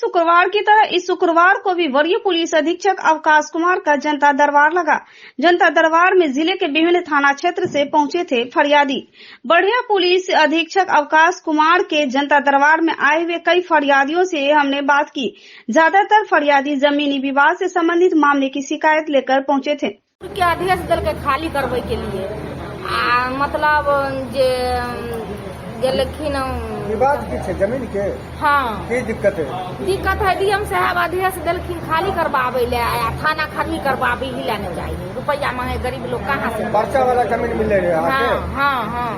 शुक्रवार की तरह इस शुक्रवार को भी वरीय पुलिस अधीक्षक अवकाश कुमार का जनता दरबार लगा। जनता दरबार में जिले के विभिन्न थाना क्षेत्र से पहुंचे थे फरियादी। बढ़िया पुलिस अधीक्षक अवकाश कुमार के जनता दरबार में आए हुए कई फरियादियों से हमने बात की। ज्यादातर फरियादी जमीनी विवाद से संबंधित मामले की शिकायत लेकर पहुंचे थे। क्या अध्यक्ष दल के खाली करवे के लिए मतलब लेकिन विवाद की छे जमीन के। हाँ की दिक्कत है? दिक्कत है डीएम साहब अध्यक्ष देलखिन खाली करवावे ले आया थाना खाली करवावे ही लेने चाहिए। रुपया मांगे गरीब लोग कहाँ से? पर्चा वाला जमीन मिले रहे। हाँ हाँ हाँ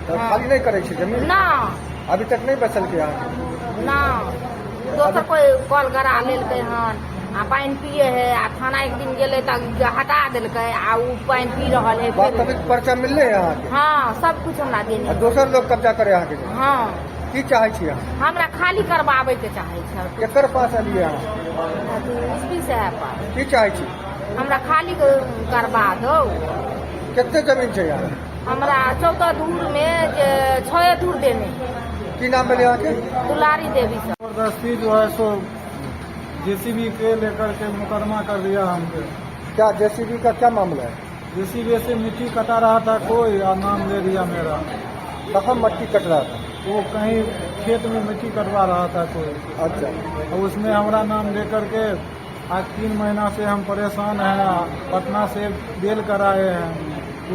तो खाली नहीं करे छे जमीन ना अभी तक नहीं बसल के यहाँ ना दोसर कोई कॉल करा लेलकै हन आ पानी पिए है आ थाना एक दिन गेले त हटा देलकै आ उ पानी पी रहल है। वास्तविक पर्चा मिलले यहाँ के? हाँ सब कुछ हमरा देने। दोसर लोग कब्जा करे यहाँ के? हाँ की चाहे छी यहाँ? हमरा खाली करवावे के चाहे छै। केकर पास अभी यहाँ? एसपी साहब पास। की चाहे छी? हमरा खाली करवा दो। कितने जमीन छे यहाँ? हमरा 14 दूर में 6 दूर देने। की नाम मिले यहाँ के? दुलारी देवी सर। जबरदस्ती जो है सो जेसीबी के लेकर के मुकदमा कर दिया हमको। क्या जेसीबी का क्या मामला है? जेसीबी से मिट्टी कटा रहा था कोई और नाम ले दिया मेरा। कहाँ मट्टी कट रहा था? वो कहीं खेत में मिट्टी कटवा रहा था कोई। अच्छा। और उसमें हमारा नाम लेकर के आज 3 महीना से हम परेशान हैं। पटना से बेल कराए हैं।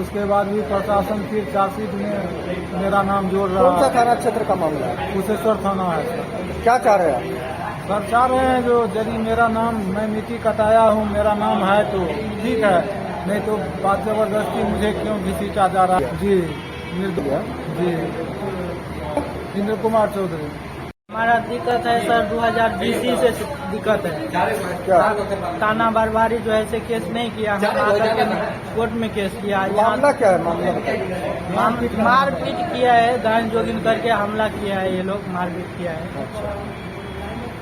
उसके बाद भी प्रशासन फिर चार्जशीट में मेरा नाम जोड़ रहा है। कौन सा थाना क्षेत्र का मामला है? कुशेश्वर थाना है सर। क्या चाह रहे हैं? सर चाह रहे हैं जो यदि मेरा नाम मैं मिट्टी कटाया हूँ मेरा नाम है तो ठीक है, नहीं तो बात जबरदस्ती मुझे क्यों घसीटा जा रहा है। जी जी इंद्र कुमार चौधरी। हमारा दिक्कत है सर 2020 से दिक्कत है। क्या थाना बारबारी जो है से केस नहीं किया, हम आकर के कोर्ट में केस किया। मामला क्या है? मामला मारपीट किया है, गान जोगिन करके हमला किया है, ये लोग मारपीट किया है।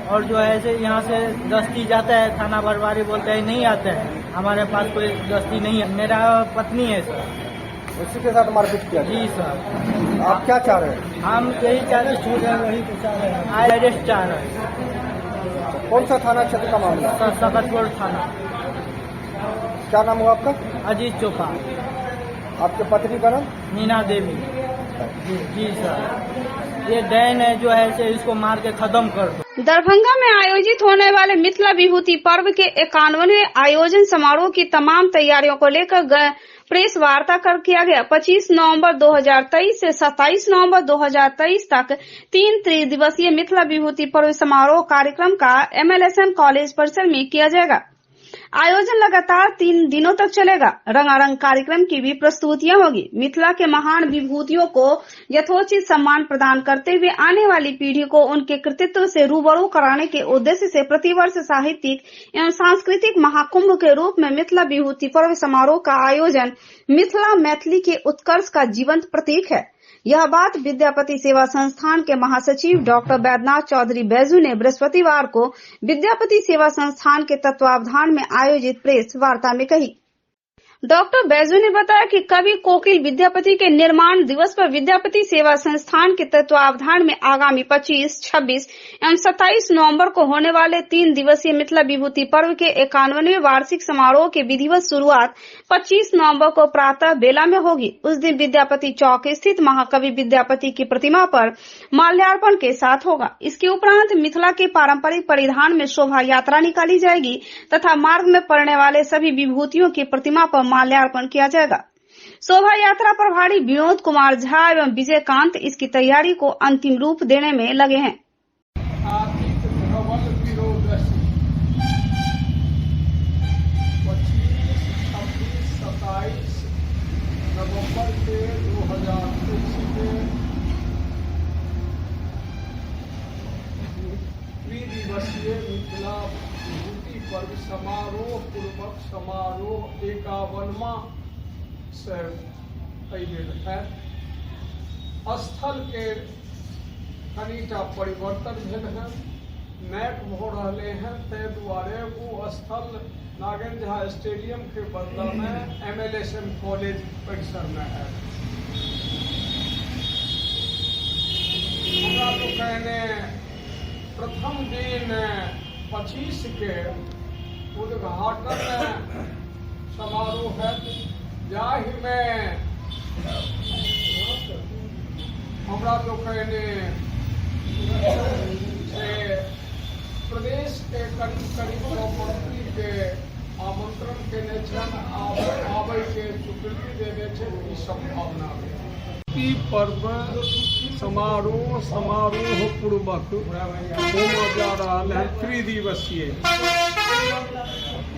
और जो है से यहाँ से दस्ती जाता है थाना बारबारी बोलते हैं नहीं आते हैं, हमारे पास कोई दस्ती नहीं है। मेरा पत्नी है सर, उसी के साथ मारपीट किया। जी सर। आप क्या चाह रहे हैं? हम यही चाह रहे हैं अरेस्ट चाह रहे हैं। कौन सा थाना क्षेत्र का मामला है? सकतपुर थाना। क्या नाम हुआ आपका? अजीत चोपा। आपके पत्नी का नाम? मीना देवी। जी सर, ये डैन है जो है से इसको मार के खत्म कर दो। दरभंगा में आयोजित होने वाले मिथिला विभूति पर्व के 51वें आयोजन समारोह की तमाम तैयारियों को लेकर प्रेस वार्ता किया गया। 25 नवंबर 2023 से 27 नवंबर 2023 तक 3 त्रिदिवसीय मिथिला विभूति पर्व समारोह कार्यक्रम का MLSM कॉलेज परिसर में किया जाएगा। आयोजन लगातार 3 दिनों तक चलेगा। रंगारंग कार्यक्रम की भी प्रस्तुतियां होगी। मिथिला के महान विभूतियों को यथोचित सम्मान प्रदान करते हुए आने वाली पीढ़ी को उनके कृतित्व से रूबरू कराने के उद्देश्य से प्रतिवर्ष साहित्यिक एवं सांस्कृतिक महाकुंभ के रूप में मिथिला विभूति पर्व समारोह का आयोजन मिथिला मैथिली के उत्कर्ष का जीवंत प्रतीक है। यह बात विद्यापति सेवा संस्थान के महासचिव डॉक्टर बैद्यनाथ चौधरी बैजू ने बृहस्पतिवार को विद्यापति सेवा संस्थान के तत्वावधान में आयोजित प्रेस वार्ता में कही। डॉक्टर बैजू ने बताया कि कवि कोकिल विद्यापति के निर्माण दिवस पर विद्यापति सेवा संस्थान के तत्वावधान में आगामी 25, 26 एवं 27 नवंबर को होने वाले 3 दिवसीय मिथिला विभूति पर्व के 51वें वार्षिक समारोह की विधिवत शुरुआत 25 नवंबर को प्रातः बेला में होगी। उस दिन विद्यापति चौक स्थित महाकवि विद्यापति की प्रतिमा पर माल्यार्पण के साथ होगा। इसके उपरांत मिथिला के पारंपरिक परिधान में शोभा यात्रा निकाली जाएगी तथा मार्ग में पड़ने वाले सभी विभूतियों की प्रतिमा पर माल्यार्पण किया जाएगा। शोभा यात्रा प्रभारी विनोद कुमार झा एवं विजयकांत इसकी तैयारी को अंतिम रूप देने में लगे हैं। नवंबर के 2023 में त्रिदिवसीय मिथिला विभूति पर्व समारोह पूर्वक समारोह 51वां से है। स्थल के कनिटा परिवर्तन भेल है, मैप हो रहे हैं, तै दुआरे वो स्थल नागेंद्र झा स्टेडियम के बदला में MLSM कॉलेज परिसर में है। हमरा तो कहने प्रथम दिन 25 के उद्घाटन समारोह है, जाहि में हमरा लोकनि से प्रदेश के करीब मंत्री के आमंत्रण केने छन, आबै के स्वीकृति देने छन ई संभावना है। पर्व समारोह पूर्वक होने जा रहा है, त्रिदिवसीय।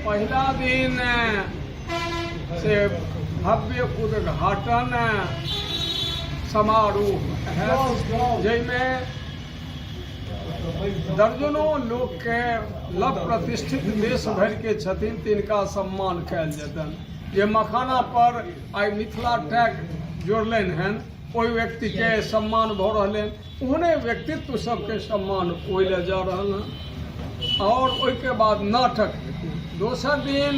पहला दिन से भव्य उद्घाटन समारोह है, जिसमें दर्जनों लोग के लव प्रतिष्ठित देश भर के छथिन, तिनका सम्मान कयल जेतन। जे मखाना पर आई मिथिला टैग जोड़लन हन, ओहि व्यक्ति के सम्मान भ रहलन, ओहने व्यक्तित्व सबके सम्मान ओइले जा रहल हन। और ओहि के बाद नाटक। दोसर दिन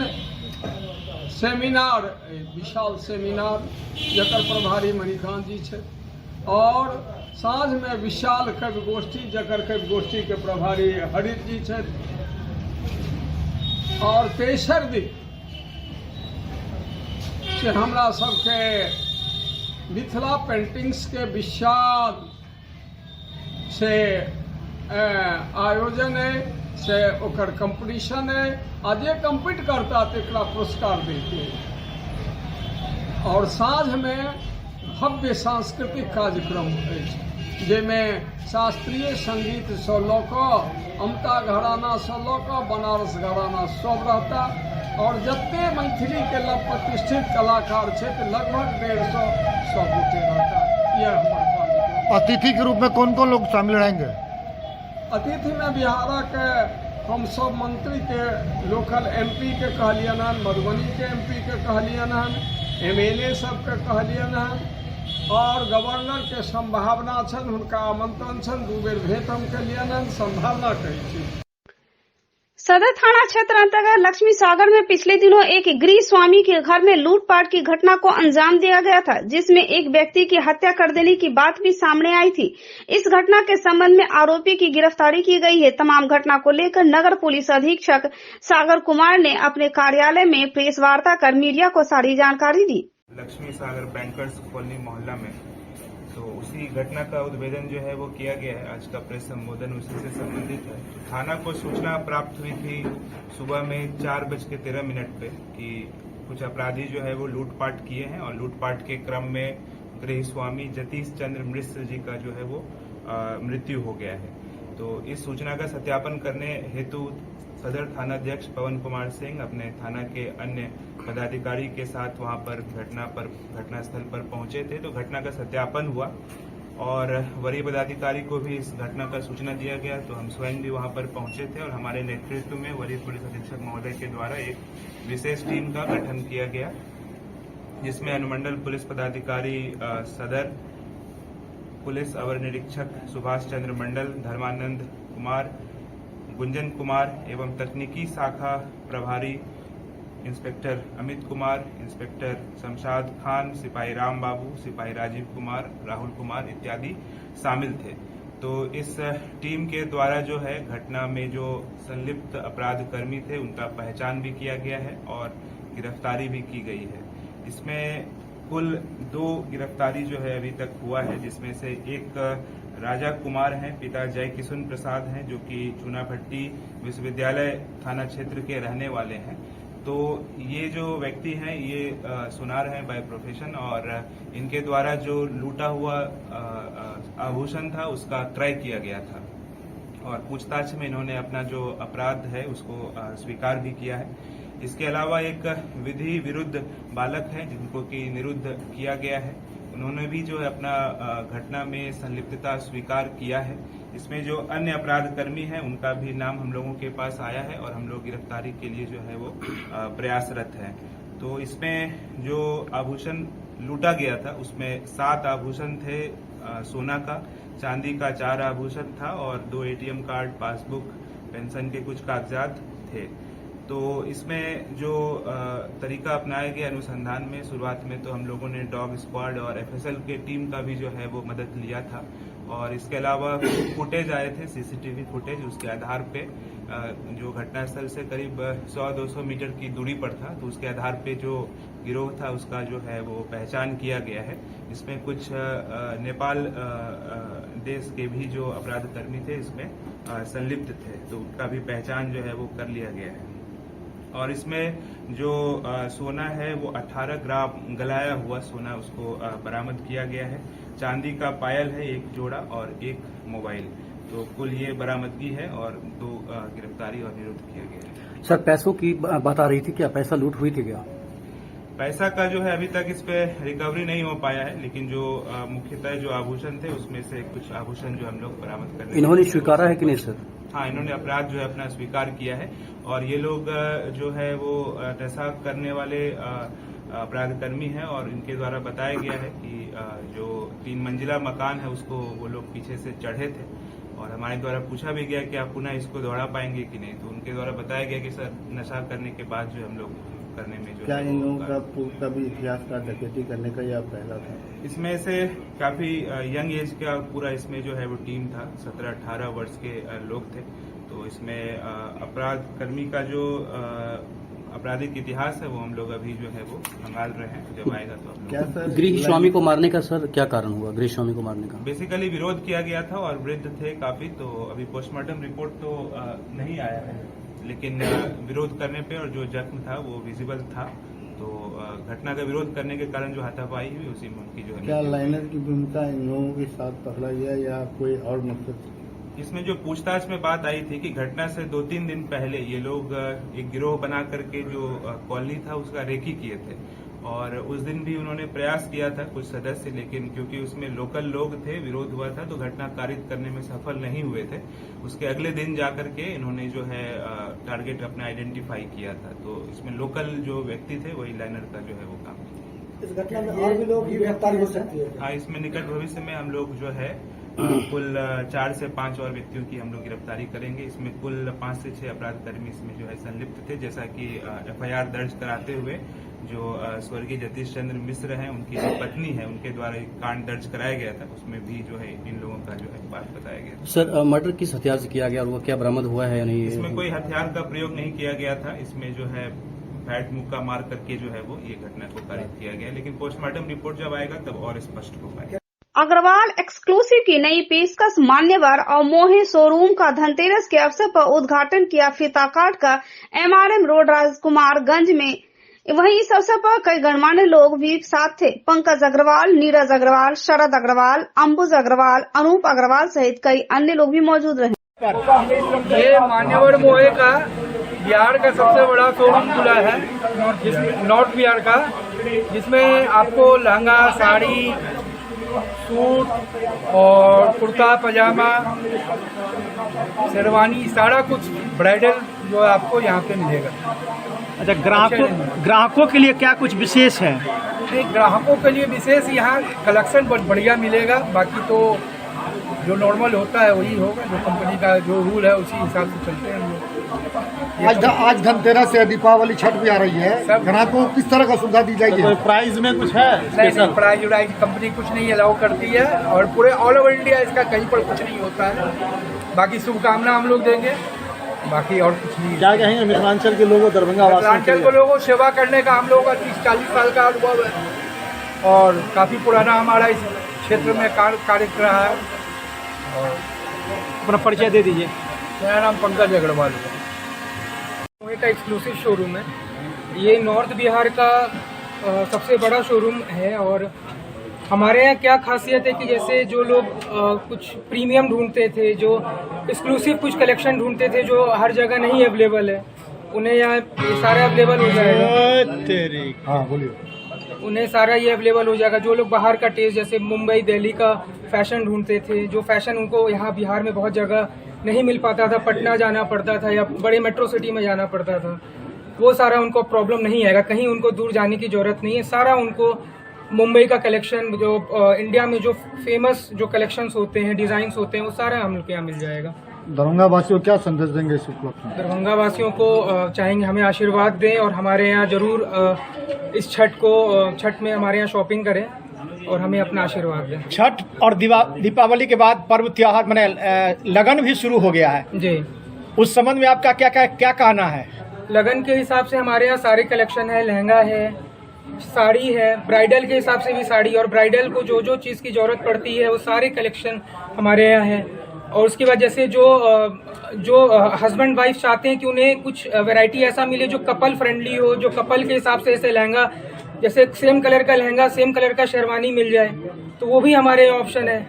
सेमिनार, विशाल सेमिनार जकर प्रभारी मणिकांत जी छै, और साँझ में विशाल कवि गोष्ठी जकर कवि गोष्ठी के प्रभारी हरित जी छै। और तेसर दिन से हमरा सबके मिथिला पेंटिंग्स के विशाल से आयोजन है, से ओकर कंपटीशन है, आ जे कम्पीट करता तकरा पुरस्कार देते। और साँझ में भव्य सांस्कृतिक कार्यक्रम अछि, जाहिमें शास्त्रीय संगीत से लऽ कऽ अमता घराना से लऽ कऽ बनारस घराना सब रहता। और जत्ते मैथिली के लग प्रतिष्ठित कलाकार छै लगभग 150 सब गोटे रहता। यह हमारे कार्यक्रम। अतिथि के रूप में कौन कौन लोग शामिल रहेंगे? अतिथि में बिहारक हम सब मंत्री के, लोकल MP के कहलियन हन, मधुबनी के MP के कहलियन हन, MLA सब के कहलियन हन, और गवर्नर के संभावना छन, हुनका आमंत्रण छन। 2 बेर भेंट हम केलियन हन, संभावना कहै छी। सदर थाना क्षेत्र अंतर्गत लक्ष्मी सागर में पिछले दिनों एक गृह स्वामी के घर में लूटपाट की घटना को अंजाम दिया गया था, जिसमें एक व्यक्ति की हत्या कर देने की बात भी सामने आई थी। इस घटना के संबंध में आरोपी की गिरफ्तारी की गई है। तमाम घटना को लेकर नगर पुलिस अधीक्षक सागर कुमार ने अपने कार्यालय में प्रेस वार्ता कर मीडिया को सारी जानकारी दी। लक्ष्मी सागर बैंकर्स कॉलोनी मोहल्ला में तो उसी घटना का उद्भेदन जो है वो किया गया है। आज का प्रेस संबोधन उसी से संबंधित है। थाना को सूचना प्राप्त हुई थी सुबह में 4:13 पे कि कुछ अपराधी जो है वो लूटपाट किए हैं, और लूटपाट के क्रम में गृह स्वामी जतीश चंद्र मिश्र जी का जो है वो मृत्यु हो गया है। तो इस सूचना का सत्यापन करने हेतु सदर थानाध्यक्ष पवन कुमार सिंह अपने थाना के अन्य पदाधिकारी के साथ वहां पर घटनास्थल पर पहुंचे थे। तो घटना का सत्यापन हुआ और वरीय पदाधिकारी को भी इस घटना का सूचना दिया गया। तो हम स्वयं भी वहां पर पहुंचे थे और हमारे नेतृत्व में वरीय पुलिस अधीक्षक महोदय के द्वारा एक विशेष टीम का गठन किया गया, जिसमें अनुमंडल पुलिस पदाधिकारी सदर, पुलिस अवर निरीक्षक सुभाष चंद्र मंडल, धर्मानंद कुमार, गुंजन कुमार एवं तकनीकी शाखा प्रभारी इंस्पेक्टर अमित कुमार, इंस्पेक्टर शमशाद खान, सिपाही राम बाबू, सिपाही राजीव कुमार, राहुल कुमार इत्यादि शामिल थे। तो इस टीम के द्वारा जो है घटना में जो संलिप्त अपराध कर्मी थे उनका पहचान भी किया गया है और गिरफ्तारी भी की गई है। इसमें कुल 2 गिरफ्तारी जो है अभी तक हुआ है, जिसमें से एक राजा कुमार हैं, पिता जय किशुन प्रसाद हैं, जो कि चूनाभट्टी विश्वविद्यालय थाना क्षेत्र के रहने वाले हैं। तो ये जो व्यक्ति हैं ये सुनार हैं बाय प्रोफेशन, और इनके द्वारा जो लूटा हुआ आभूषण था उसका क्रय किया गया था, और पूछताछ में इन्होंने अपना जो अपराध है उसको स्वीकार भी किया है। इसके अलावा एक विधि विरुद्ध बालक है जिनको कि निरुद्ध किया गया है, उन्होंने भी जो है अपना घटना में संलिप्तता स्वीकार किया है। इसमें जो अन्य अपराध कर्मी हैं उनका भी नाम हम लोगों के पास आया है और हम लोग गिरफ्तारी के लिए जो है वो प्रयासरत हैं। तो इसमें जो आभूषण लूटा गया था उसमें 7 आभूषण थे सोना का, चांदी का 4 आभूषण था और 2 ATM कार्ड, पासबुक, पेंशन के कुछ कागजात थे। तो इसमें जो तरीका अपनाया गया अनुसंधान में, शुरुआत में तो हम लोगों ने डॉग स्क्वाड और FSL के टीम का भी जो है वो मदद लिया था, और इसके अलावा फुटेज आए थे, सीसीटीवी फुटेज, उसके आधार पे जो घटनास्थल से करीब 100-200 मीटर की दूरी पर था, तो उसके आधार पे जो गिरोह था उसका जो है वो पहचान किया गया है। इसमें कुछ नेपाल देश के भी जो अपराध कर्मी थे इसमें संलिप्त थे, तो उनका भी पहचान जो है वो कर लिया गया है। और इसमें जो सोना है वो 18 ग्राम गलाया हुआ सोना उसको बरामद किया गया है। चांदी का पायल है 1 जोड़ा और 1 मोबाइल, तो कुल ये बरामदगी है और 2 गिरफ्तारी और निरुद्ध किया गया है। सर, पैसों की बात आ रही थी, क्या पैसा लूट हुई थी क्या? पैसा का जो है अभी तक इस पे रिकवरी नहीं हो पाया है, लेकिन जो मुख्यतः जो आभूषण थे उसमें से कुछ आभूषण जो हम लोग बरामद कर। इन्होंने स्वीकारा है कि नहीं सर? हाँ, इन्होंने अपराध जो है अपना स्वीकार किया है और ये लोग जो है वो नशा करने वाले अपराध कर्मी हैं और इनके द्वारा बताया गया है कि जो 3 मंजिला मकान है उसको वो लोग पीछे से चढ़े थे और हमारे द्वारा पूछा भी गया कि आप पुनः इसको दौड़ा पाएंगे कि नहीं, तो उनके द्वारा बताया गया कि सर नशा करने के बाद जो हम लोग करने में जो क्या इन लोगों का भी इतिहास का डकैती करने का या पहला था? इसमें से काफी यंग एज का पूरा इसमें जो है वो टीम था, 17-18 वर्ष के लोग थे। तो इसमें अपराध कर्मी का जो आपराधिक इतिहास है वो हम लोग अभी जो है वो संभाल रहे हैं। जब आएगा तो हम लोग। गृह स्वामी को मारने का सर क्या कारण हुआ? गृह स्वामी को मारने का बेसिकली विरोध किया गया था और वृद्ध थे काफी, तो अभी पोस्टमार्टम रिपोर्ट तो नहीं आया है, लेकिन विरोध करने पे और जो जख्म था वो विजिबल था, तो घटना का विरोध करने के कारण जो हाथापाई हुई उसी में उनकी जो है। क्या लाइनर की भूमिका इन लोगों के साथ पकड़ा गया या कोई और मकसद? इसमें जो पूछताछ में बात आई थी कि घटना से 2-3 दिन पहले ये लोग एक गिरोह बना करके जो कॉलोनी था उसका रेकी किए थे और उस दिन भी उन्होंने प्रयास किया था कुछ सदस्य, लेकिन क्योंकि उसमें लोकल लोग थे, विरोध हुआ था, तो घटना कारित करने में सफल नहीं हुए थे। उसके अगले दिन जाकर के इन्होंने जो है टारगेट अपना आइडेंटिफाई किया था, तो इसमें लोकल जो व्यक्ति थे वही लाइनर का जो है वो काम किया। इस घटना में और भी लोग गिरफ्तार हो सकते हैं? हाँ, इसमें निकट भविष्य में हम लोग जो है कुल 4 से 5 और व्यक्तियों की हम लोग गिरफ्तारी करेंगे। इसमें कुल 5 से 6 अपराध कर्मी इसमें जो है संलिप्त थे, जैसा कि FIR दर्ज कराते हुए जो स्वर्गीय जतीश चंद्र मिश्र हैं, उनकी जो पत्नी है, उनके द्वारा एक कांड दर्ज कराया गया था, उसमें भी जो है इन लोगों का जो है बात बताया गया। सर, मर्डर किस हथियार से किया गया और वो क्या बरामद हुआ है या नहीं? इसमें कोई हथियार का प्रयोग नहीं किया गया था, इसमें जो है फैट मुक्का मार करके जो है वो ये घटना को कारित किया गया, लेकिन पोस्टमार्टम रिपोर्ट जब आएगा तब और स्पष्ट हो पाएगा। अग्रवाल एक्सक्लूसिव की नई पेशकश मान्यवर और मोहे शोरूम का धनतेरस के अवसर पर उद्घाटन किया फीताकाट का MRM रोड राजकुमारगंज में। वहीं इस अवसर पर कई गणमान्य लोग भी साथ थे। पंकज अग्रवाल, नीरज अग्रवाल, शरद अग्रवाल, अंबुज अग्रवाल, अनूप अग्रवाल सहित कई अन्य लोग भी मौजूद रहे। ये मान्यवर मोहे का बिहार का सबसे बड़ा शोरूम खुला है, नॉर्थ बिहार का, जिसमें आपको लहंगा, साड़ी, सूट और कुर्ता पजामा, शेरवानी, सारा कुछ ब्राइडल जो आपको यहाँ पे मिलेगा। अच्छा, ग्राहकों के लिए क्या कुछ विशेष है? नहीं, ग्राहकों के लिए विशेष यहाँ कलेक्शन बहुत बढ़िया मिलेगा, बाकी तो जो नॉर्मल होता है वही होगा, जो कंपनी का जो रूल है उसी हिसाब से चलते हैं हम लोग। आज धनतेरस से दीपावली, छठ भी आ रही है, ग्राहकों को किस तरह का सुविधा दी जाएगी? तो प्राइस में कुछ है? नहीं, प्राइस वाइज कंपनी कुछ नहीं अलाउ करती है और पूरे ऑल ओवर इंडिया इसका कहीं पर कुछ नहीं होता है। बाकी शुभकामना हम लोग देंगे, बाकी और कुछ नहीं। क्या कहेंगे मिथिलांचल के लोगों, दरभंगा मिथिलांचल के लोगों सेवा करने का हम लोगों का 30-40 साल का अनुभव है और काफी पुराना हमारा इस क्षेत्र में कार्य कर रहा है। और अपना परिचय दे दीजिए। मेरा नाम पंकज अग्रवाल है। मोहे का एक्सक्लूसिव शोरूम है, ये नॉर्थ बिहार का सबसे बड़ा शोरूम है और हमारे यहाँ क्या खासियत है कि जैसे जो लोग कुछ प्रीमियम ढूंढते थे, जो एक्सक्लूसिव कुछ कलेक्शन ढूंढते थे जो हर जगह नहीं अवेलेबल है, उन्हें यहाँ सारा अवेलेबल हो जाएगा। हाँ, बोलिए। उन्हें सारा ये अवेलेबल हो जाएगा। जो लोग बाहर का टेस्ट, जैसे मुंबई, दिल्ली का फैशन ढूंढते थे, जो फैशन उनको यहाँ बिहार में बहुत जगह नहीं मिल पाता था, पटना जाना पड़ता था या बड़े मेट्रो सिटी में जाना पड़ता था, वो सारा उनको प्रॉब्लम नहीं आएगा, कहीं उनको दूर जाने की जरूरत नहीं है। सारा उनको मुंबई का कलेक्शन, जो इंडिया में जो फेमस जो कलेक्शंस होते हैं, डिजाइन्स होते हैं, वो सारा हम लोग के यहाँ मिल जाएगा। दरभंगा वासियों को क्या संदेश देंगे इस उपलक्ष्य में? दरभंगा वासियों को चाहेंगे हमें आशीर्वाद दें और हमारे यहाँ जरूर इस छठ में हमारे यहाँ शॉपिंग करें और हमें अपना आशीर्वाद दें। छठ और दीपावली के बाद पर्व त्योहार मने लगन भी शुरू हो गया है जी, उस संबंध में आपका क्या कहना है? लगन के हिसाब से हमारे यहाँ सारे कलेक्शन है, लहंगा है, साड़ी है, ब्राइडल के हिसाब से भी साड़ी, और ब्राइडल को जो जो चीज़ की जरूरत पड़ती है वो सारे कलेक्शन हमारे यहाँ है। और उसकी वजह से जो हस्बैंड वाइफ चाहते हैं कि उन्हें कुछ वैरायटी ऐसा मिले जो कपल फ्रेंडली हो, जो कपल के हिसाब से ऐसे लहंगा, जैसे सेम कलर का लहंगा, सेम कलर का शेरवानी मिल जाए, तो वो भी हमारे ऑप्शन है।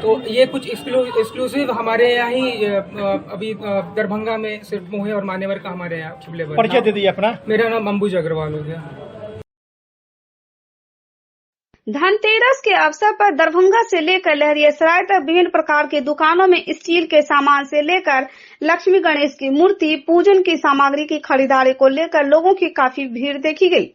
तो ये कुछ एक्सक्लूसिव हमारे यहाँ ही अभी दरभंगा में सिर्फ मोहे और मानेवर का हमारे यहाँ अवेलेबल। परिचय दे दीजिए अपना। मेरा नाम अंबुज अग्रवाल हो गया। धनतेरस के अवसर पर दरभंगा से लेकर लहरियासराय तक विभिन्न प्रकार की दुकानों में स्टील के सामान से लेकर लक्ष्मी गणेश की मूर्ति, पूजन की सामग्री की खरीदारी को लेकर लोगों की काफी भीड़ देखी गई।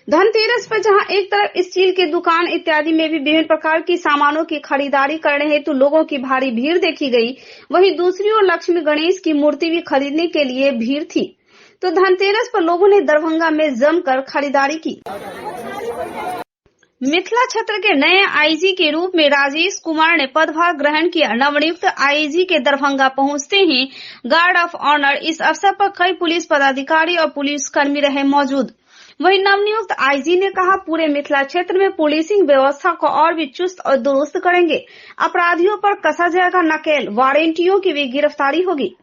धनतेरस पर जहां एक तरफ स्टील की दुकान इत्यादि में भी विभिन्न प्रकार की सामानों की खरीदारी करने हेतु लोगों की भारी भीड़ देखी गई, वहीं दूसरी ओर लक्ष्मी गणेश की मूर्ति भी खरीदने के लिए भीड़ थी। तो धनतेरस पर लोगों ने दरभंगा में जमकर खरीदारी की। मिथिला क्षेत्र के नए आईजी के रूप में राजेश कुमार ने पदभार ग्रहण किया। नवनियुक्त आईजी के दरभंगा पहुंचते ही गार्ड ऑफ ऑनर इस अवसर पर कई पुलिस पदाधिकारी और पुलिसकर्मी रहे मौजूद। वहीं नवनियुक्त आईजी ने कहा, पूरे मिथिला क्षेत्र में पुलिसिंग व्यवस्था को और भी चुस्त और दुरुस्त करेंगे, अपराधियों पर कसा जाएगा नकेल, वारंटियों की भी गिरफ्तारी होगी।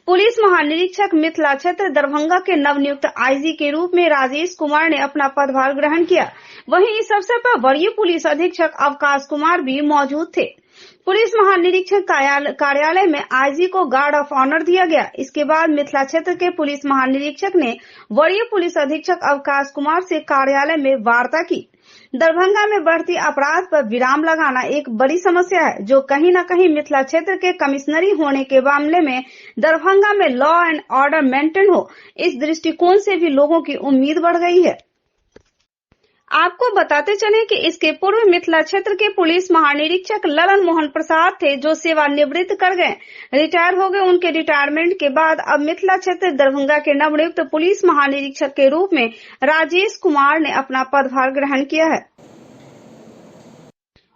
पुलिस महानिरीक्षक मिथिला क्षेत्र दरभंगा के नवनियुक्त आईजी के रूप में राजेश कुमार ने अपना पदभार ग्रहण किया। वहीं इस अवसर पर वरीय पुलिस अधीक्षक अवकाश कुमार भी मौजूद थे। पुलिस महानिरीक्षक कार्यालय में आईजी को गार्ड ऑफ ऑनर दिया गया। इसके बाद मिथिला क्षेत्र के पुलिस महानिरीक्षक ने वरीय पुलिस अधीक्षक अवकाश कुमार से कार्यालय में वार्ता की। दरभंगा में बढ़ती अपराध पर विराम लगाना एक बड़ी समस्या है, जो कहीं न कहीं मिथिला क्षेत्र के कमिश्नरी होने के मामले में दरभंगा में लॉ एंड ऑर्डर मेंटेन हो, इस दृष्टिकोण से भी लोगों की उम्मीद बढ़ गई है। आपको बताते चले कि इसके पूर्व मिथिला क्षेत्र के पुलिस महानिरीक्षक ललन मोहन प्रसाद थे, जो सेवानिवृत्त कर गए, रिटायर हो गए। उनके रिटायरमेंट के बाद अब मिथिला क्षेत्र दरभंगा के नवनियुक्त पुलिस महानिरीक्षक के रूप में राजेश कुमार ने अपना पदभार ग्रहण किया है।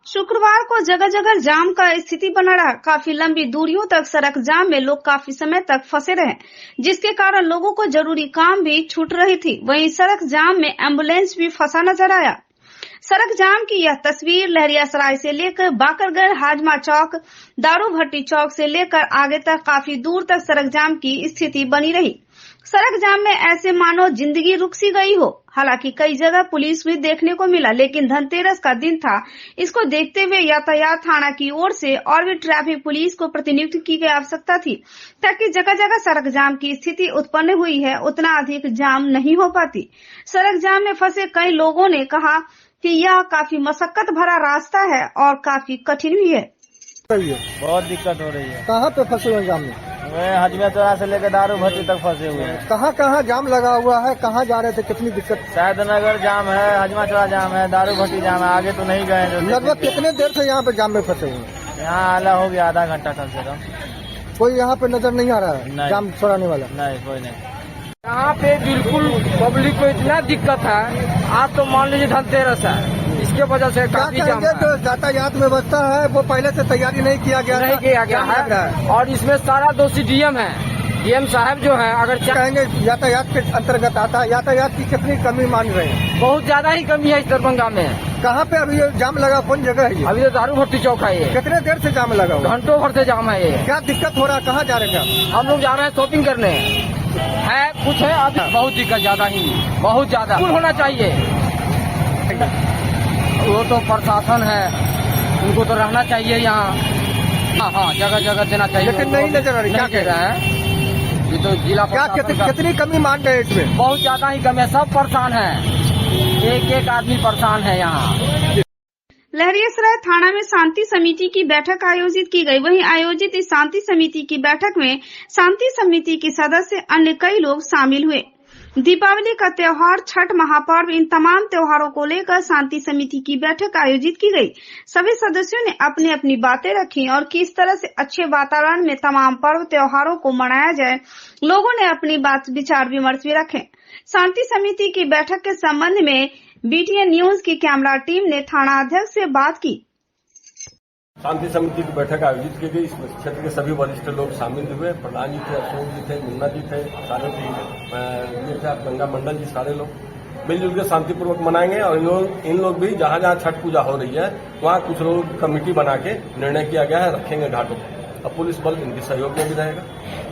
शुक्रवार को जगह जगह जाम का स्थिति बना रहा। काफी लंबी दूरियों तक सड़क जाम में लोग काफी समय तक फंसे रहे, जिसके कारण लोगों को जरूरी काम भी छूट रही थी। वहीं सड़क जाम में एम्बुलेंस भी फंसा नजर आया। सड़क जाम की यह तस्वीर लहरियासराय से लेकर बाकरगढ़, हाजमा चौक, दारू भट्टी चौक से लेकर आगे तक काफी दूर तक सड़क जाम की स्थिति बनी रही। सड़क जाम में ऐसे मानो जिंदगी रुक सी गई हो। हालांकि कई जगह पुलिस भी देखने को मिला, लेकिन धनतेरस का दिन था, इसको देखते हुए यातायात थाना की ओर से और भी ट्रैफिक पुलिस को प्रतिनियुक्त की गई आवश्यकता थी, ताकि जगह जगह सड़क जाम की स्थिति उत्पन्न हुई है उतना अधिक जाम नहीं हो पाती। सड़क जाम में फंसे कई लोगों ने कहा कि यह काफी मशक्कत भरा रास्ता है और काफी कठिन भी है। बहुत दिक्कत हो रही है। कहाँ पे फंसे हुए जाम में? हजमा चौरा से लेकर दारू भट्टी तक फंसे हुए हैं। कहाँ कहाँ जाम लगा हुआ है? कहाँ जा रहे थे? कितनी दिक्कत? शायद नगर जाम है, हजमा चौरा जाम है, दारू भट्टी जाम है, आगे तो नहीं गए। लगभग कितने देर से यहाँ पे जाम में फंसे हुए हैं? यहाँ आला हो गया आधा घंटा कम से कम। कोई यहाँ पे नजर नहीं आ रहा है जाम छोड़ाने वाला? नहीं, कोई नहीं। यहाँ पे बिल्कुल पब्लिक को इतना दिक्कत है। आप तो मान लीजिए धनतेरस है, इसके वजह से काफी जाम है। जो यातायात व्यवस्था है वो पहले से तैयारी नहीं किया गया है और इसमें सारा दोषी डीएम है। डीएम साहब जो है, अगर कहेंगे यातायात के अंतर्गत आता है, यातायात की कितनी कमी मान रहे हैं? बहुत ज्यादा ही कमी है इस दरभंगा में। कहाँ पे अभी जाम लगा? कौन जगह है ये? अभी तो दारू भट्टी चौक है ये। कितने देर से जाम लगा हुआ? घंटों भर से जाम है ये। क्या दिक्कत हो रहा है? कहाँ जा रहे हैं? हम लोग जा रहे हैं शॉपिंग करने। है कुछ है अभी बहुत दिक्कत, ज्यादा ही बहुत ज्यादा होना चाहिए। वो तो प्रशासन है, उनको तो रहना चाहिए यहाँ। हाँ, जगह जगह देना चाहिए, लेकिन नहीं नजर आ रही। क्या कह रहे हैं? ये तो जिला क्या कितनी कमी मान रहे हैं इसमें? बहुत ज्यादा ही कमी है, सब परेशान है, एक एक आदमी परेशान है यहाँ। लहरियासराय थाना में शांति समिति की बैठक आयोजित की गई। वहीं आयोजित इस शांति समिति की बैठक में शांति समिति के सदस्य अन्य कई लोग शामिल हुए। दीपावली का त्योहार, छठ महापर्व, इन तमाम त्योहारों को लेकर शांति समिति की बैठक आयोजित की गई। सभी सदस्यों ने अपनी अपनी बातें रखी और किस तरह से अच्छे वातावरण में तमाम पर्व त्योहारों को मनाया जाए, लोगों ने अपनी बात विचार विमर्श भी रखे। शांति समिति की बैठक के संबंध में BTN न्यूज की कैमरा टीम ने थाना अध्यक्ष से बात की। शांति समिति की बैठक आयोजित की गई। इसमें क्षेत्र के सभी वरिष्ठ लोग शामिल हुए। प्रधान जी थे, अशोक जी थे, मुन्ना जी थे, सारे ये थे गंगा मंडल जी, सारे लोग मिलजुल के शांतिपूर्वक मनाएंगे। और इन लोग भी जहाँ जहाँ छठ पूजा हो रही है वहाँ कुछ लोग कमेटी बना के निर्णय किया गया है, रखेंगे घाटों पर। अब पुलिस बल इनके सहयोग में भी रहेगा।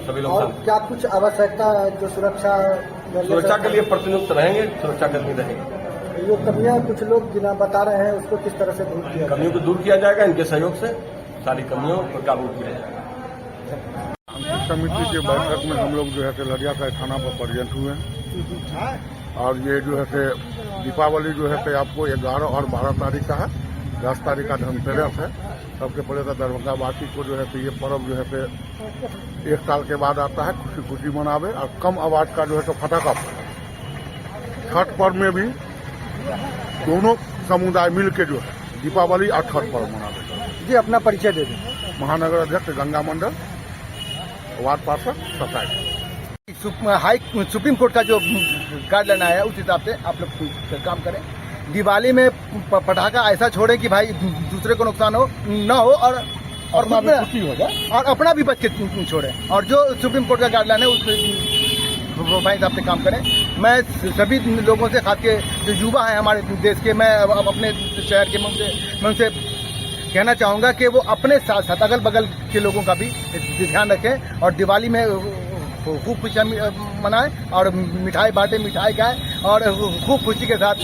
सभी लोग और क्या कुछ आवश्यकता जो सुरक्षा के लिए प्रतिनियुक्त रहेंगे, सुरक्षाकर्मी रहेंगे। जो कमियां कुछ लोग बिना बता रहे हैं उसको किस तरह से दूर किया कमियों को दूर किया जाएगा। इनके सहयोग से सारी कमियों पर काबू किया जाएगा। समिति के बैठक में हम लोग जो है लड़िया का थाना पर प्रेजेंट हुए और ये जो है दीपावली जो है आपको 11 और 12 तारीख का है। 10 तारीख का धनतेरस है। सबसे पहले तो दरभंगा वासी को जो है ये पर्व जो है 1 साल के बाद आता है, खुशी खुशी मनावे। और कम आवाज का जो है फटाका छठ पर्व में भी दोनों समुदाय मिल के जो है दीपावली और छठ पर्व मनावे। जी अपना परिचय दे दें। महानगर अध्यक्ष गंगा मंडल, वार्ड पार्षद 27। सुप्रीम कोर्ट का जो गाइडलाइन आया है उस हिसाब से आप लोग काम करें। दिवाली में पटाखा ऐसा छोड़े कि भाई दूसरे को नुकसान हो न हो और खुशी हो जाए और अपना भी बच के छोड़े। और जो सुप्रीम कोर्ट का गाइडलाइन है उस भाई साहब से काम करें। मैं सभी लोगों से, खास के जो युवा हैं हमारे देश के, मैं अपने शहर के मैं उनसे कहना चाहूँगा कि वो अपने साथ साथ अगल बगल के लोगों का भी ध्यान रखें और दिवाली में खूब खुशियाँ मनाएं और मिठाई बांटे, मिठाई खाएं और खूब खुशी के साथ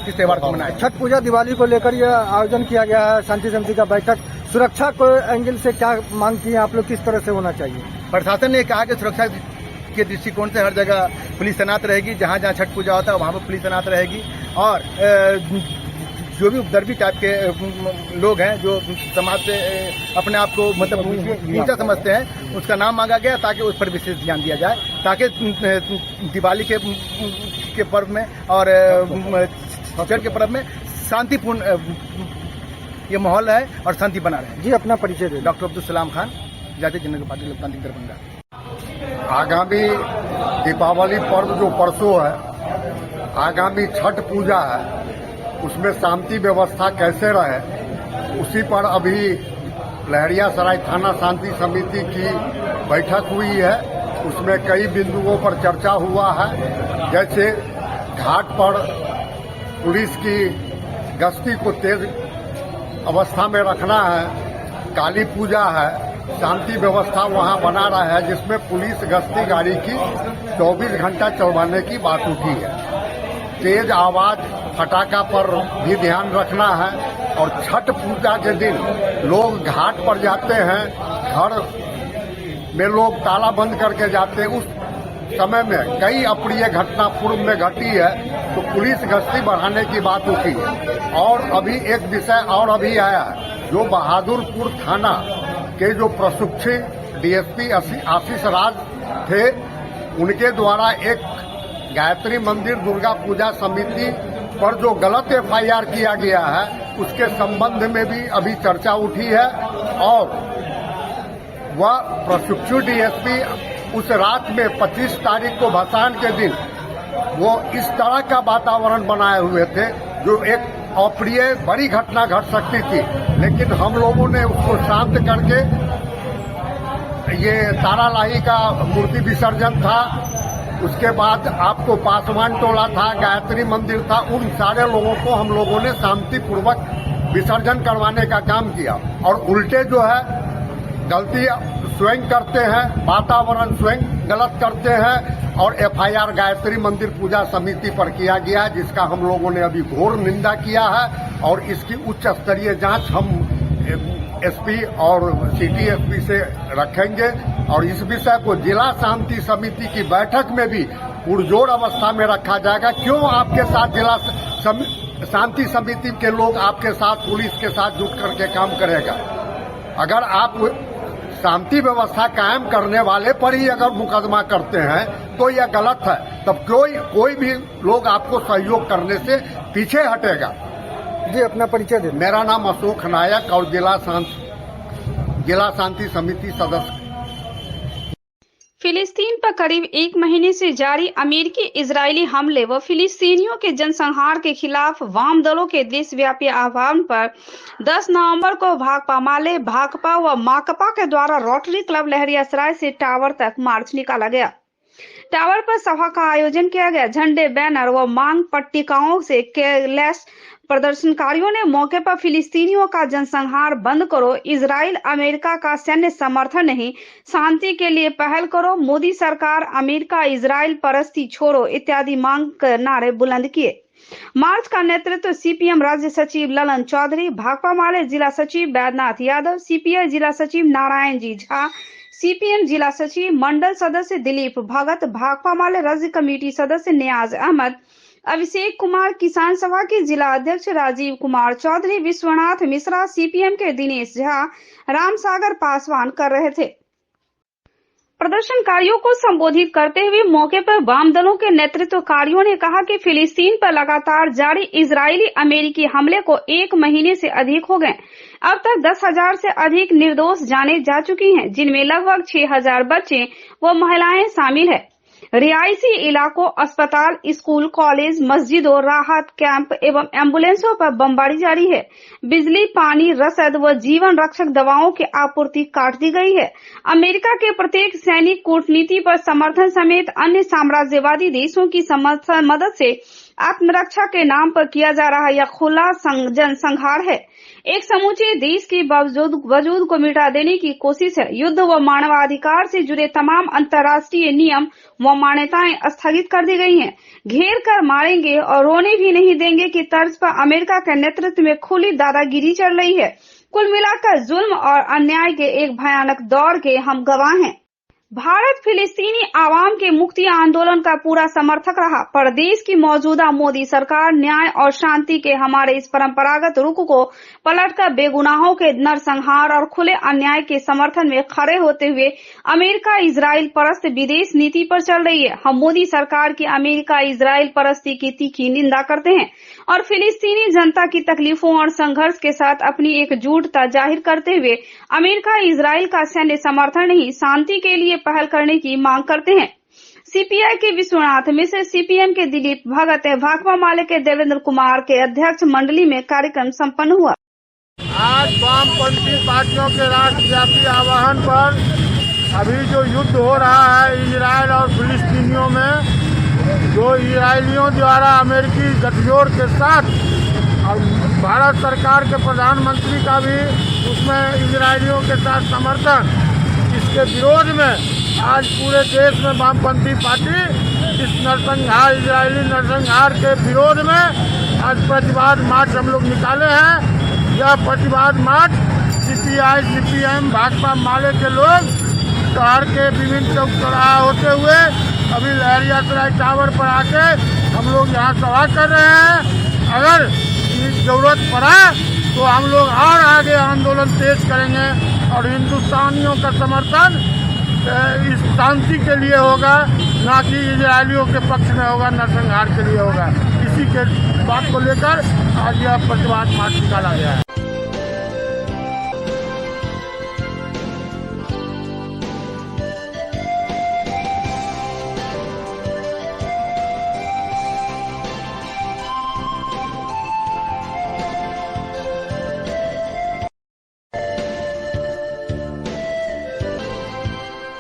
इस त्यौहार को मनाएं। छठ पूजा दिवाली को लेकर यह आयोजन किया गया है शांति समिति का बैठक। सुरक्षा को एंगल से क्या मांग की है आप लोग, किस तरह से होना चाहिए? प्रशासन ने कहा कि सुरक्षा के दृष्टिकोण से हर जगह पुलिस तैनात रहेगी। जहाँ जहाँ छठ पूजा होता है वहाँ पर पुलिस तैनात रहेगी। और जो भी उपद्रवी टाइप के लोग हैं जो समाज से अपने आप को मतलब नीचा समझते हैं, उसका नाम मांगा गया ताकि उस पर विशेष ध्यान दिया जाए, ताकि दिवाली के पर्व में और छठ के पर्व में शांतिपूर्ण ये माहौल है और शांति बना रहे। जी अपना परिचय दे। डॉक्टर अब्दुल सलाम खान, जातीय जनता पार्टी लोकतांत्रिक दरभंगा। आगामी दीपावली पर्व जो परसों है, आगामी छठ पूजा है, उसमें शांति व्यवस्था कैसे रहे उसी पर अभी लहरियासराय थाना शांति समिति की बैठक हुई है। उसमें कई बिंदुओं पर चर्चा हुआ है, जैसे घाट पर पुलिस की गश्ती को तेज अवस्था में रखना है, काली पूजा है, शांति व्यवस्था वहां बना रहा है, जिसमें पुलिस गश्ती गाड़ी की 24 घंटा चलवाने की बात उठी है। तेज आवाज फटाका पर भी ध्यान रखना है। और छठ पूजा के दिन लोग घाट पर जाते हैं, घर में लोग ताला बंद करके जाते हैं। उस समय में कई अप्रिय घटना पूर्व में घटी है, तो पुलिस गश्ती बढ़ाने की बात उठी है। और अभी एक विषय और अभी आया, जो बहादुरपुर थाना के जो प्रशिक्षित डीएसपी आशीष राज थे, उनके द्वारा एक गायत्री मंदिर दुर्गा पूजा समिति पर जो गलत एफआईआर किया गया है, उसके संबंध में भी अभी चर्चा उठी है। और वह प्रशिक्षु डीएसपी उस रात में 25 तारीख को भसान के दिन वो इस तरह का वातावरण बनाए हुए थे जो एक अप्रिय बड़ी घटना घट सकती थी, लेकिन हम लोगों ने उसको शांत करके, ये तारालाही का मूर्ति विसर्जन था, उसके बाद आपको पासवान टोला था, गायत्री मंदिर था, उन सारे लोगों को हम लोगों ने शांतिपूर्वक विसर्जन करवाने का काम किया। और उल्टे जो है गलती स्वयं करते हैं, वातावरण स्वयं गलत करते हैं। और एफआईआर गायत्री मंदिर पूजा समिति पर किया गया, जिसका हम लोगों ने अभी घोर निंदा किया है। और इसकी उच्च स्तरीय जांच हम एसपी और सिटी एसपी से रखेंगे। और इस विषय को जिला शांति समिति की बैठक में भी पुरजोर अवस्था में रखा जाएगा। क्यों आपके साथ जिला शांति समिति के लोग आपके साथ पुलिस के साथ जुट करके काम करेगा? अगर आप शांति व्यवस्था कायम करने वाले पर ही अगर मुकदमा करते हैं तो यह गलत है। तब कोई भी लोग आपको सहयोग करने से पीछे हटेगा। जी अपना परिचय दे। मेरा नाम अशोक नायक और जिला शांति समिति सदस्य। फिलिस्तीन पर करीब 1 महीने से जारी अमेरिकी इजरायली हमले व फिलिस्तीनियों के जनसंहार के खिलाफ वाम दलों के देशव्यापी आह्वान पर 10 नवंबर को भाकपा माले, भाकपा व माकपा के द्वारा रोटरी क्लब लहरियासराय से टावर तक मार्च निकाला गया। टावर पर सभा का आयोजन किया गया। झंडे, बैनर व मांग पट्टिकाओं से लैस प्रदर्शनकारियों ने मौके पर फिलिस्तीनियों का जनसंहार बंद करो, इजराइल अमेरिका का सैन्य समर्थन नहीं, शांति के लिए पहल करो, मोदी सरकार अमेरिका इजराइल परस्ती छोड़ो इत्यादि मांग कर नारे बुलंद किए। मार्च का नेतृत्व सीपीएम राज्य सचिव ललन चौधरी, भाकपा माले जिला सचिव बैद्यनाथ यादव, सीपीआई जिला सचिव नारायण जी झा, सीपीएम जिला सचिव मंडल सदस्य दिलीप भगत, भाकपा माले राज्य कमेटी सदस्य नियाज अहमद, अभिषेक कुमार, किसान सभा के जिला अध्यक्ष राजीव कुमार चौधरी, विश्वनाथ मिश्रा, सीपीएम के दिनेश झा, रामसागर पासवान कर रहे थे। प्रदर्शनकारियों को संबोधित करते हुए मौके पर वाम दलों के नेतृत्वकारियों ने कहा कि फिलिस्तीन पर लगातार जारी इजरायली अमेरिकी हमले को 1 महीने से अधिक हो गए। अब तक 10,000 से अधिक निर्दोष जाने जा चुकी हैं, जिनमें लगभग 6,000 बच्चे व महिलाएं शामिल है। रिहायशी इलाकों, अस्पताल, स्कूल, कॉलेज, मस्जिदों, राहत कैंप एवं एम्बुलेंसों पर बमबारी जारी है। बिजली, पानी, रसद व जीवन रक्षक दवाओं की आपूर्ति काट दी गई है। अमेरिका के प्रत्येक सैनिक कूटनीति पर समर्थन समेत अन्य साम्राज्यवादी देशों की मदद से आत्मरक्षा के नाम पर किया जा रहा यह खुला जनसंहार है। एक समूचे देश के वजूद को मिटा देने की कोशिश है। युद्ध व मानवाधिकार से जुड़े तमाम अंतर्राष्ट्रीय नियम व मान्यताएं स्थगित कर दी गई हैं। घेर कर मारेंगे और रोने भी नहीं देंगे की तर्ज पर अमेरिका के नेतृत्व में खुली दादागिरी चल रही है। कुल मिलाकर जुल्म और अन्याय के एक भयानक दौर के हम गवाह हैं। भारत फिलिस्तीनी आवाम के मुक्ति आंदोलन का पूरा समर्थक रहा, पर देश की मौजूदा मोदी सरकार न्याय और शांति के हमारे इस परंपरागत रुख को पलटकर बेगुनाहों के नरसंहार और खुले अन्याय के समर्थन में खड़े होते हुए अमेरिका इजराइल परस्त विदेश नीति पर चल रही है। हम मोदी सरकार की अमेरिका इजराइल परस्ती की तीखी निंदा करते हैं और फिलिस्तीनी जनता की तकलीफों और संघर्ष के साथ अपनी एकजुटता जाहिर करते हुए अमेरिका इजराइल का सैन्य समर्थन नहीं, शांति के लिए पहल करने की मांग करते हैं। सीपीआई के विश्वनाथ मिश्र, सीपीएम के दिलीप भगत, भाकपा माले के देवेंद्र कुमार के अध्यक्ष मंडली में कार्यक्रम संपन्न हुआ। आज वामपंथी पार्टियों के राष्ट्रव्यापी आह्वान पर अभी जो युद्ध हो रहा है इजराइल और फिलिस्तीनियों में, जो इजरायलियों द्वारा अमेरिकी गठजोड़ के साथ और भारत सरकार के प्रधानमंत्री का भी उसमें इजरायलियों के साथ समर्थन, इसके विरोध में आज पूरे देश में वामपंथी पार्टी इस नरसंहार, इजरायली नरसंहार के विरोध में आज प्रतिवाद मार्च हम लोग निकाले हैं। यह प्रतिवाद मार्च सीपीआई, सीपीएम, भाकपा माले के लोग शहर के विभिन्न चौक चौराहा होते हुए अभी लहरियासराय टावर पर आके हम लोग यहाँ सभा कर रहे हैं। अगर जरूरत पड़ा तो हम लोग और आगे आंदोलन तेज करेंगे और हिंदुस्तानियों का समर्थन इस शांति के लिए होगा, ना कि इजरायलियों के पक्ष में होगा, नरसंहार के लिए होगा। इसी के बात को लेकर आज यह प्रतिवाद मार्च निकाला गया है।